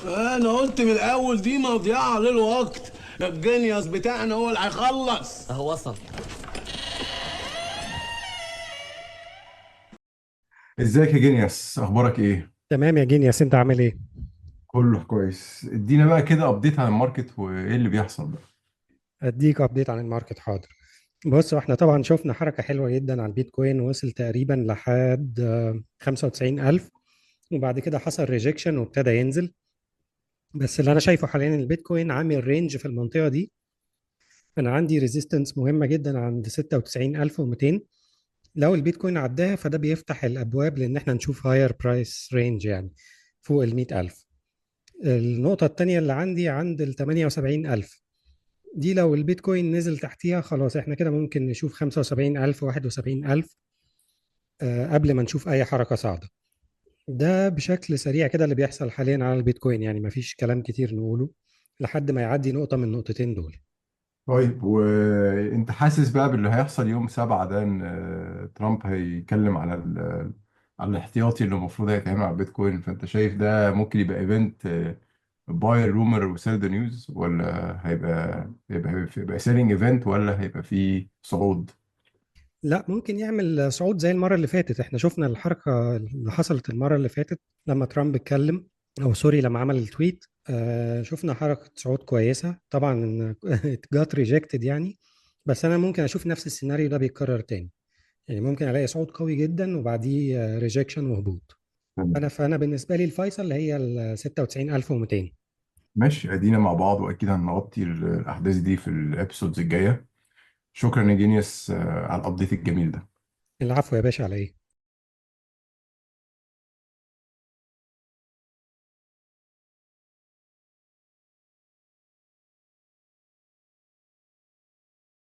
انا قلت من الاول دي مضيعه للوقت. الجنيوس بتاعنا هو اللي هيخلص. اهو وصل. ازيك يا جينيوس، اخبارك ايه؟ تمام يا جينياس، انت عامل ايه؟ كله كويس. ادينا بقى كده ابديت عن الماركت وايه اللي بيحصل بقى. اديك ابديت عن الماركت، حاضر. بص، احنا طبعا شفنا حركة حلوة جدا على البيتكوين، وصل تقريبا لحد 95,000، وبعد كده حصل ريجكشن وابتدى ينزل. بس اللي انا شايفه حاليا ان البيتكوين عامل رينج في المنطقة دي. انا عندي ريزيستنس مهمة جدا عند 96,200. لو البيتكوين عداها فده بيفتح الابواب لان احنا نشوف هاير برايس رينج، يعني فوق ال 100,000. النقطة التانية اللي عندي عند ال 78,000. دي لو البيتكوين نزل تحتيها خلاص احنا كده ممكن نشوف 75,000 71,000 قبل ما نشوف أي حركة صاعدة. ده بشكل سريع كده اللي بيحصل حاليا على البيتكوين، يعني مفيش كلام كتير نقوله لحد ما يعدي نقطة من النقطتين دول. طيب، وانت حاسس بقى باللي هيحصل يوم 7 ده، ان ترامب هيتكلم على على الاحتياطي اللي المفروض هيتعمل على البيتكوين؟ فانت شايف ده ممكن يبقى ايفنت باي رومر وسيل ذا نيوز، ولا هيبقى سيلينج ايفنت، ولا هيبقى فيه صعود؟ لا، ممكن يعمل صعود زي المرة اللي فاتت. احنا شفنا الحركة اللي حصلت المرة اللي فاتت لما ترامب اتكلم، او سوري لما عمل التويت. شفنا حركة صعود كويسة طبعا. جات ريجكتد يعني. بس انا ممكن اشوف نفس السيناريو ده بيتكرر تاني. يعني ممكن الاقي صعود قوي جدا وبعديه ريجكشن وهبوط. فانا بالنسبه لي الفيصل هي ال 96,200. ماشي، ادينا مع بعض، واكيد هنغطي الاحداث دي في الابيسودز الجايه. شكرا يا جينيوس على الابديت الجميل ده. العفو يا باشا، على ايه؟